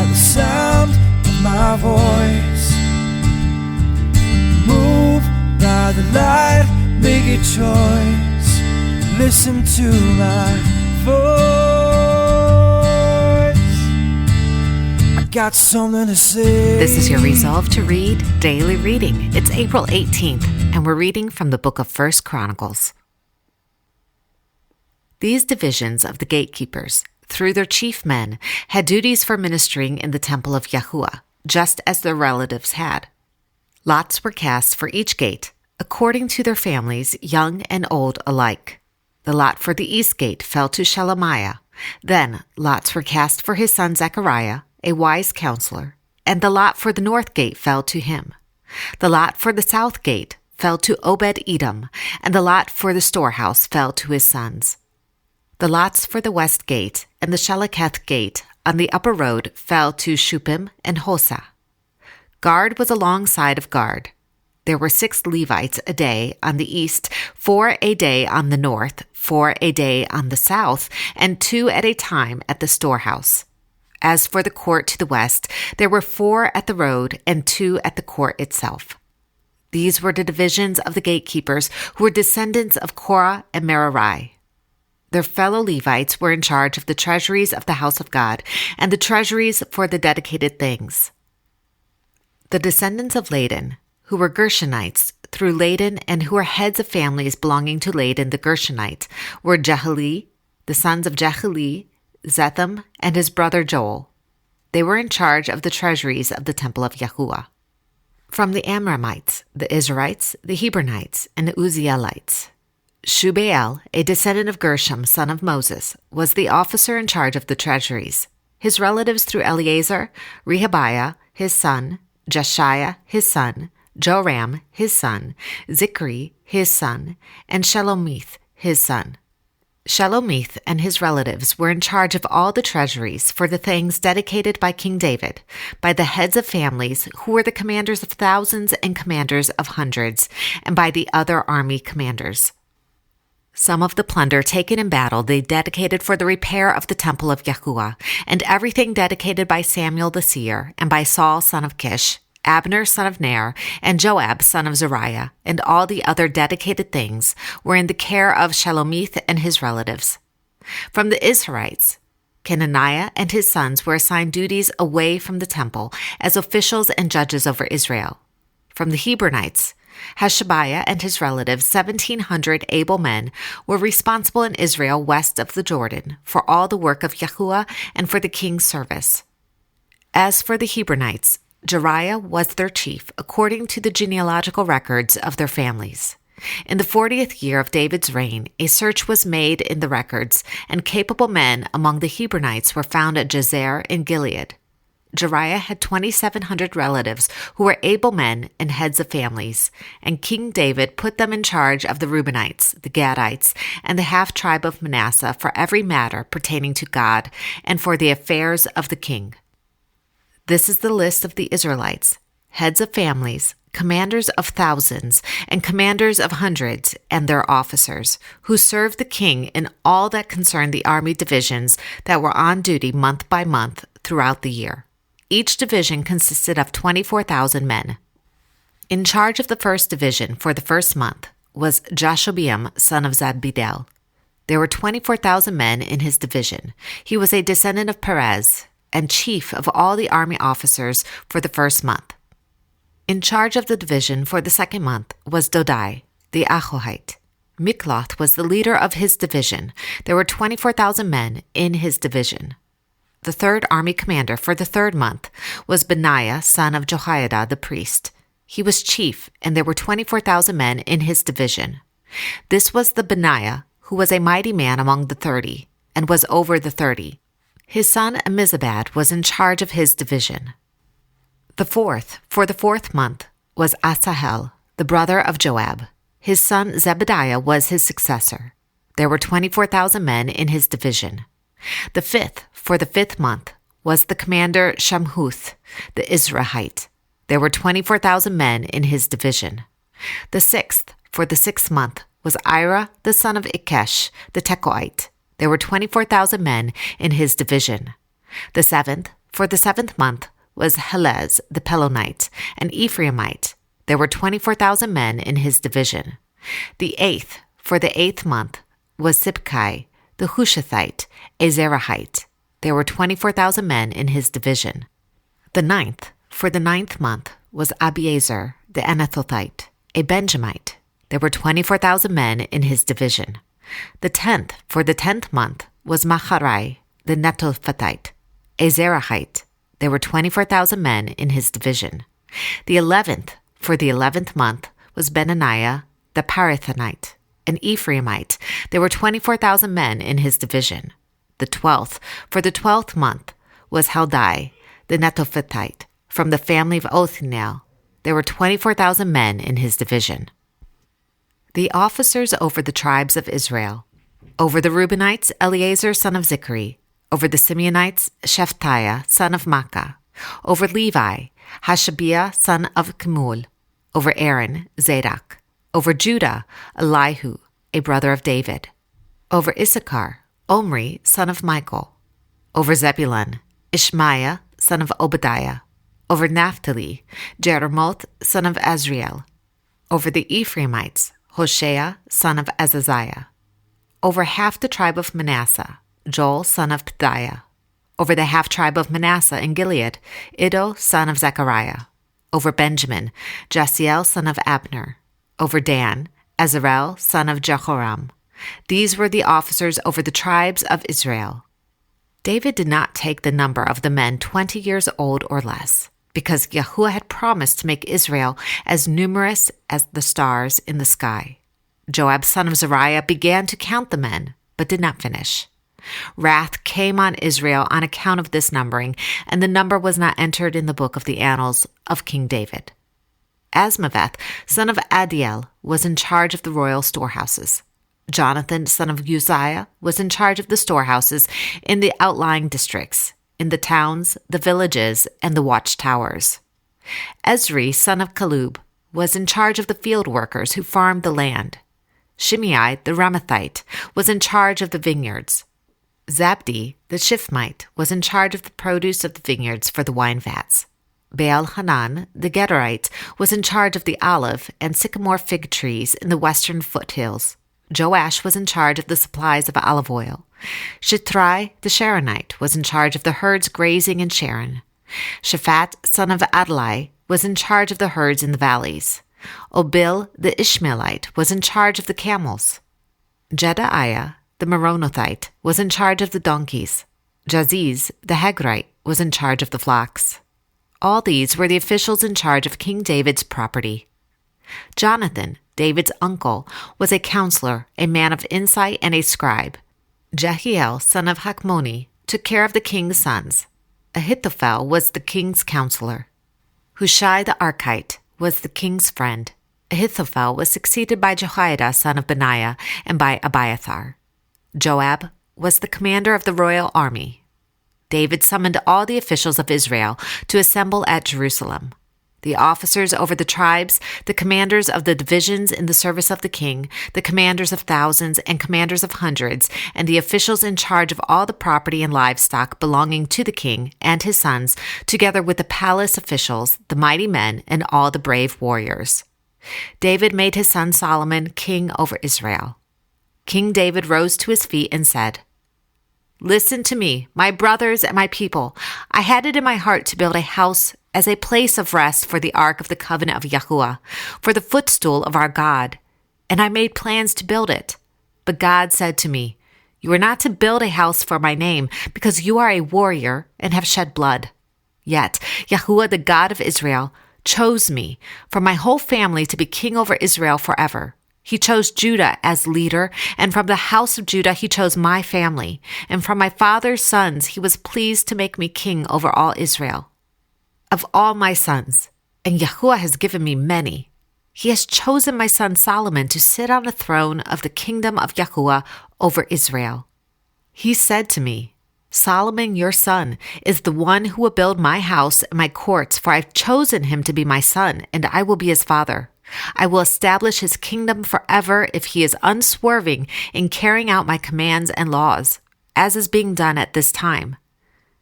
the sound of my voice. Move by the light, make a choice. Listen to my voice. I got something to say. This is your Resolve to Read Daily Reading. It's April 18th, and we're reading from the book of 1 Chronicles. These divisions of the gatekeepers, through their chief men, had duties for ministering in the temple of Yahuwah, just as their relatives had. Lots were cast for each gate, according to their families, young and old alike. The lot for the east gate fell to Shelemiah. Then lots were cast for his son Zechariah, a wise counselor, and the lot for the north gate fell to him. The lot for the south gate fell to Obed-Edom, and the lot for the storehouse fell to his sons. The lots for the west gate and the Shalaketh gate on the upper road fell to Shuppim and Hosa. Guard was alongside of guard. There were 6 Levites a day on the east, 4 a day on the north, 4 a day on the south, and 2 at a time at the storehouse. As for the court to the west, there were 4 at the road and 2 at the court itself. These were the divisions of the gatekeepers who were descendants of Korah and Merari. Their fellow Levites were in charge of the treasuries of the house of God and the treasuries for the dedicated things. The descendants of Ladan, who were Gershonites through Ladan and who were heads of families belonging to Ladan the Gershonite, were Jehali, the sons of Jehali, Zetham, and his brother Joel. They were in charge of the treasuries of the temple of Yahuwah. From the Amramites, the Israelites, the Hebronites, and the Uzzielites, Shubael, a descendant of Gershom, son of Moses, was the officer in charge of the treasuries. His relatives through Eleazar, Rehabiah, his son, Jeshiah, his son, Joram, his son, Zikri, his son, and Shelomith, his son. Shelomith and his relatives were in charge of all the treasuries for the things dedicated by King David, by the heads of families who were the commanders of thousands and commanders of hundreds, and by the other army commanders. Some of the plunder taken in battle they dedicated for the repair of the temple of Yahuwah, and everything dedicated by Samuel the seer, and by Saul son of Kish, Abner son of Ner, and Joab son of Zeruiah, and all the other dedicated things were in the care of Shelomith and his relatives. From the Israelites, Kenaniah and his sons were assigned duties away from the temple as officials and judges over Israel. From the Hebronites, Hashabiah and his relatives, 1,700 able men, were responsible in Israel west of the Jordan for all the work of Yahuwah and for the king's service. As for the Hebronites, Jeriah was their chief, according to the genealogical records of their families. In the 40th year of David's reign, a search was made in the records, and capable men among the Hebronites were found at Jazer in Gilead. Jeriah had 2,700 relatives who were able men and heads of families, and King David put them in charge of the Reubenites, the Gadites, and the half-tribe of Manasseh for every matter pertaining to God and for the affairs of the king. This is the list of the Israelites, heads of families, commanders of thousands, and commanders of hundreds, and their officers, who served the king in all that concerned the army divisions that were on duty month by month throughout the year. Each division consisted of 24,000 men. In charge of the first division for the first month was Jashobeam, son of Zabdiel. There were 24,000 men in his division. He was a descendant of Perez and chief of all the army officers for the first month. In charge of the division for the second month was Dodai, the Ahohite. Mikloth was the leader of his division. There were 24,000 men in his division. The third army commander for the third month was Benaiah, son of Jehoiada the priest. He was chief, and there were 24,000 men in his division. This was the Benaiah, who was a mighty man among the 30, and was over the 30. His son Amizabad was in charge of his division. The fourth, for the fourth month, was Asahel, the brother of Joab. His son Zebediah was his successor. There were 24,000 men in his division. The fifth, for the fifth month, was the commander Shamhuth, the Israelite. There were 24,000 men in his division. The sixth, for the sixth month, was Ira, the son of Ikesh, the Tekoite. There were 24,000 men in his division. The seventh, for the 7th month was Helez the Pelonite, an Ephraimite. There were 24,000 men in his division. The 8th, for the 8th month, was Sibkai the Hushathite, a Zerahite. There were 24,000 men in his division. The 9th, for the 9th month, was Abiezer the Anathothite, a Benjamite. There were 24,000 men in his division. The 10th, for the 10th month, was Maharai the Netophathite, a Zerahite. There were 24,000 men in his division. The 11th, for the 11th month, was Benaniah the Parathonite, an Ephraimite. There were 24,000 men in his division. The 12th, for the 12th month, was Heldai the Netophathite, from the family of Othniel. There were 24,000 men in his division. The officers over the tribes of Israel. Over the Reubenites, Eleazar son of Zichri. Over the Simeonites, Shephatiah son of Makkah. Over Levi, Hashabiah son of Kemuel. Over Aaron, Zadok. Over Judah, Elihu, a brother of David. Over Issachar, Omri son of Michael. Over Zebulun, Ishmaiah son of Obadiah. Over Naphtali, Jeremoth son of Azriel. Over the Ephraimites, Hoshea son of Azaziah. Over half the tribe of Manasseh, Joel son of Pedaiah. Over the half-tribe of Manasseh in Gilead, Iddo son of Zechariah. Over Benjamin, Jasiel son of Abner. Over Dan, Azarel son of Jehoram. These were the officers over the tribes of Israel. David did not take the number of the men 20 years old or less, because Yahuwah had promised to make Israel as numerous as the stars in the sky. Joab son of Zeruiah began to count the men, but did not finish. Wrath came on Israel on account of this numbering, and the number was not entered in the book of the annals of King David. Asmaveth, son of Adiel, was in charge of the royal storehouses. Jonathan, son of Uzziah, was in charge of the storehouses in the outlying districts, in the towns, the villages, and the watchtowers. Ezri, son of Calub, was in charge of the field workers who farmed the land. Shimei, the Ramathite, was in charge of the vineyards. Zabdi, the Shifmite, was in charge of the produce of the vineyards for the wine vats. Baal-Hanan, the Gederite, was in charge of the olive and sycamore fig trees in the western foothills. Joash was in charge of the supplies of olive oil. Shitrai, the Sharonite, was in charge of the herds grazing in Sharon. Shaphat, son of Adlai, was in charge of the herds in the valleys. Obil, the Ishmaelite, was in charge of the camels. Jedaiah, the Meronothite, was in charge of the donkeys. Jaziz, the Hagrite, was in charge of the flocks. All these were the officials in charge of King David's property. Jonathan, David's uncle, was a counselor, a man of insight, and a scribe. Jehiel, son of Hakmoni, took care of the king's sons. Ahithophel was the king's counselor. Hushai the Archite was the king's friend. Ahithophel was succeeded by Jehoiada, son of Benaiah, and by Abiathar. Joab was the commander of the royal army. David summoned all the officials of Israel to assemble at Jerusalem. The officers over the tribes, the commanders of the divisions in the service of the king, the commanders of thousands and commanders of hundreds, and the officials in charge of all the property and livestock belonging to the king and his sons, together with the palace officials, the mighty men, and all the brave warriors. David made his son Solomon king over Israel. King David rose to his feet and said, "Listen to me, my brothers and my people. I had it in my heart to build a house as a place of rest for the ark of the covenant of Yahuwah, for the footstool of our God. And I made plans to build it. But God said to me, 'You are not to build a house for my name, because you are a warrior and have shed blood.' Yet Yahuwah, the God of Israel, chose me from my whole family to be king over Israel forever. He chose Judah as leader, and from the house of Judah he chose my family. And from my father's sons he was pleased to make me king over all Israel. Of all my sons, and Yahuwah has given me many, he has chosen my son Solomon to sit on the throne of the kingdom of Yahuwah over Israel. He said to me, 'Solomon, your son, is the one who will build my house and my courts, for I have chosen him to be my son, and I will be his father. I will establish his kingdom forever if he is unswerving in carrying out my commands and laws, as is being done at this time.'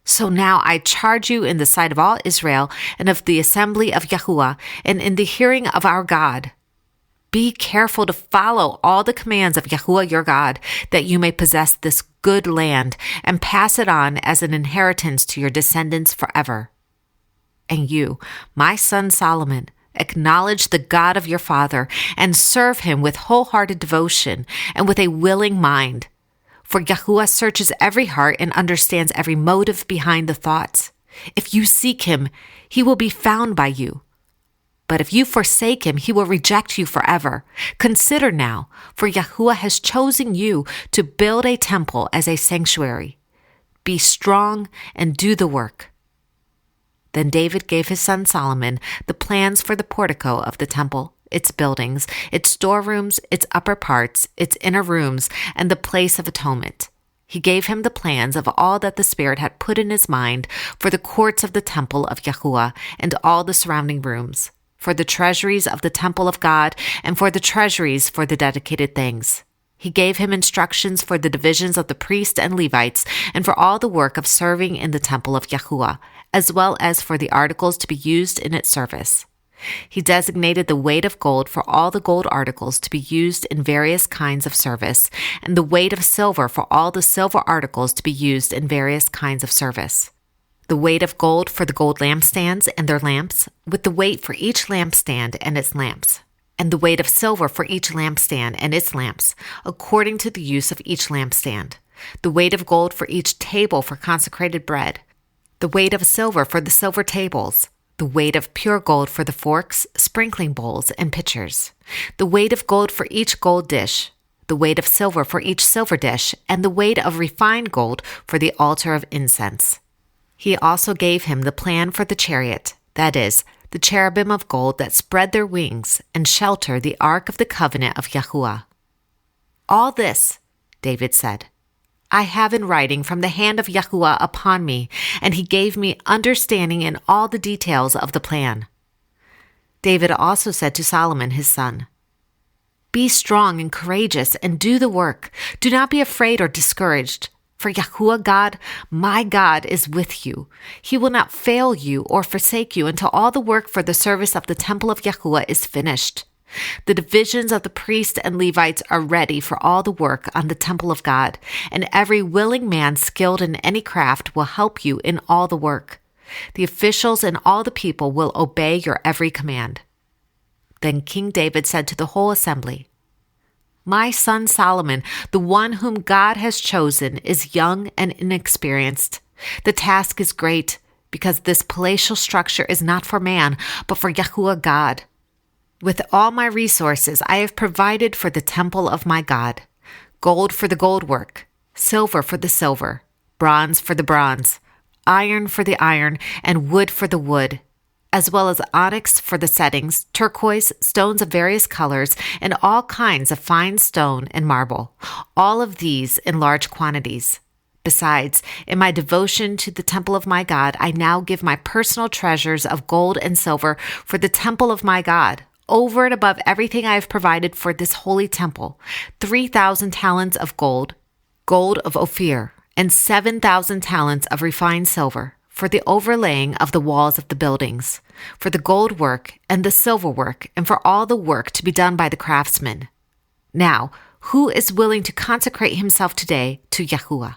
So now I charge you in the sight of all Israel and of the assembly of Yahuwah and in the hearing of our God. Be careful to follow all the commands of Yahuwah your God, that you may possess this good land and pass it on as an inheritance to your descendants forever. And you, my son Solomon, acknowledge the God of your father and serve him with wholehearted devotion and with a willing mind. For Yahuwah searches every heart and understands every motive behind the thoughts. If you seek him, he will be found by you. But if you forsake him, he will reject you forever. Consider now, for Yahuwah has chosen you to build a temple as a sanctuary. Be strong and do the work. Then David gave his son Solomon the plans for the portico of the temple, its buildings, its storerooms, its upper parts, its inner rooms, and the place of atonement. He gave him the plans of all that the Spirit had put in his mind for the courts of the temple of Yahuwah and all the surrounding rooms, for the treasuries of the temple of God, and for the treasuries for the dedicated things. He gave him instructions for the divisions of the priests and Levites, and for all the work of serving in the temple of Yahuwah, as well as for the articles to be used in its service. He designated the weight of gold for all the gold articles to be used in various kinds of service, and the weight of silver for all the silver articles to be used in various kinds of service. The weight of gold for the gold lampstands and their lamps, with the weight for each lampstand and its lamps, and the weight of silver for each lampstand and its lamps, according to the use of each lampstand. The weight of gold for each table for consecrated bread, the weight of silver for the silver tables, the weight of pure gold for the forks, sprinkling bowls, and pitchers, the weight of gold for each gold dish, the weight of silver for each silver dish, and the weight of refined gold for the altar of incense. He also gave him the plan for the chariot, that is, the cherubim of gold that spread their wings and shelter the ark of the covenant of Yahuwah. All this, David said, I have in writing from the hand of Yahuwah upon me, and he gave me understanding in all the details of the plan. David also said to Solomon his son, Be strong and courageous and do the work. Do not be afraid or discouraged. For Yahuwah God, my God, is with you. He will not fail you or forsake you until all the work for the service of the temple of Yahuwah is finished. The divisions of the priests and Levites are ready for all the work on the temple of God, and every willing man skilled in any craft will help you in all the work. The officials and all the people will obey your every command. Then King David said to the whole assembly, My son Solomon, the one whom God has chosen, is young and inexperienced. The task is great, because this palatial structure is not for man, but for Yahuwah God. With all my resources, I have provided for the temple of my God, gold for the gold work, silver for the silver, bronze for the bronze, iron for the iron, and wood for the wood, as well as onyx for the settings, turquoise, stones of various colors, and all kinds of fine stone and marble, all of these in large quantities. Besides, in my devotion to the temple of my God, I now give my personal treasures of gold and silver for the temple of my God, over and above everything I have provided for this holy temple, 3,000 talents of gold, gold of Ophir, and 7,000 talents of refined silver, for the overlaying of the walls of the buildings, for the gold work and the silver work, and for all the work to be done by the craftsmen. Now, who is willing to consecrate himself today to Yahuwah?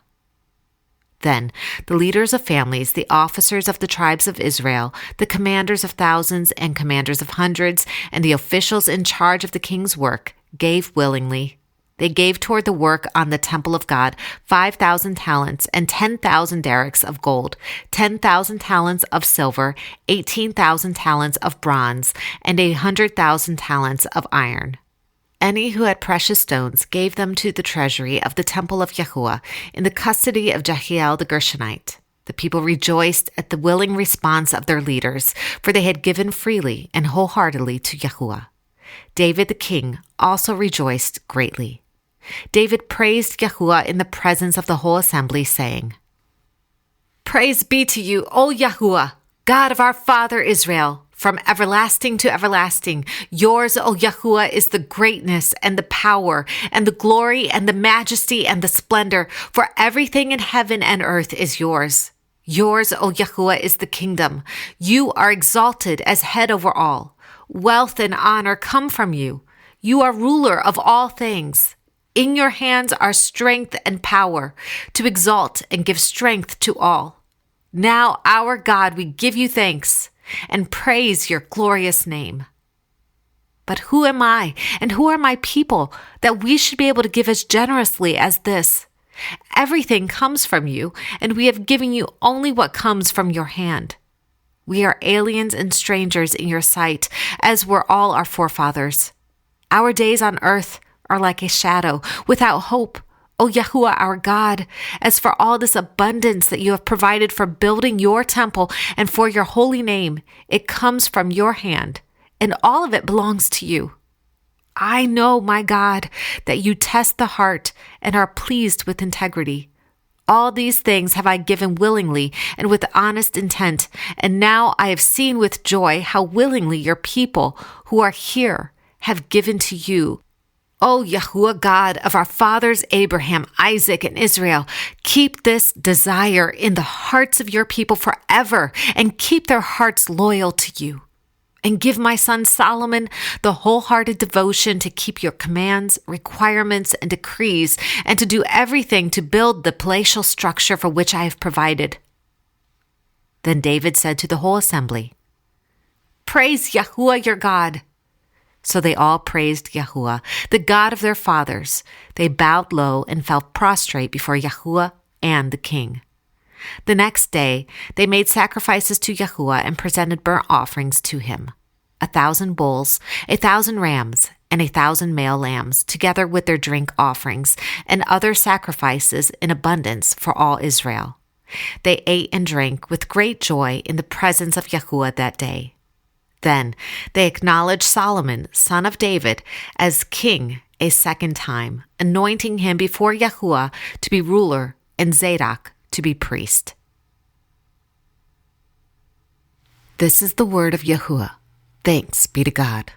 Then the leaders of families, the officers of the tribes of Israel, the commanders of thousands and commanders of hundreds, and the officials in charge of the king's work gave willingly. They gave toward the work on the temple of God 5,000 talents and 10,000 derricks of gold, 10,000 talents of silver, 18,000 talents of bronze, and 100,000 talents of iron. Any who had precious stones gave them to the treasury of the temple of Yahuwah in the custody of Jehiel the Gershonite. The people rejoiced at the willing response of their leaders, for they had given freely and wholeheartedly to Yahuwah. David the king also rejoiced greatly. David praised Yahuwah in the presence of the whole assembly, saying, Praise be to you, O Yahuwah, God of our father Israel, from everlasting to everlasting. Yours, O Yahuwah, is the greatness and the power and the glory and the majesty and the splendor, for everything in heaven and earth is yours. Yours, O Yahuwah, is the kingdom. You are exalted as head over all. Wealth and honor come from you. You are ruler of all things. In your hands are strength and power to exalt and give strength to all. Now, our God, we give you thanks and praise your glorious name. But who am I and who are my people that we should be able to give as generously as this? Everything comes from you, and we have given you only what comes from your hand. We are aliens and strangers in your sight, as were all our forefathers. Our days on earth are like a shadow, without hope. O Yahuwah, our God, as for all this abundance that you have provided for building your temple and for your holy name, it comes from your hand, and all of it belongs to you. I know, my God, that you test the heart and are pleased with integrity. All these things have I given willingly and with honest intent, and now I have seen with joy how willingly your people who are here have given to you. O Yahuwah, God of our fathers Abraham, Isaac, and Israel, keep this desire in the hearts of your people forever, and keep their hearts loyal to you. And give my son Solomon the wholehearted devotion to keep your commands, requirements, and decrees, and to do everything to build the palatial structure for which I have provided. Then David said to the whole assembly, Praise Yahuwah your God. So they all praised Yahuwah, the God of their fathers. They bowed low and fell prostrate before Yahuwah and the king. The next day, they made sacrifices to Yahuwah and presented burnt offerings to him, 1,000 bulls, 1,000 rams, and 1,000 male lambs, together with their drink offerings and other sacrifices in abundance for all Israel. They ate and drank with great joy in the presence of Yahuwah that day. Then they acknowledged Solomon, son of David, as king a second time, anointing him before Yahuwah to be ruler and Zadok to be priest. This is the word of Yahuwah. Thanks be to God.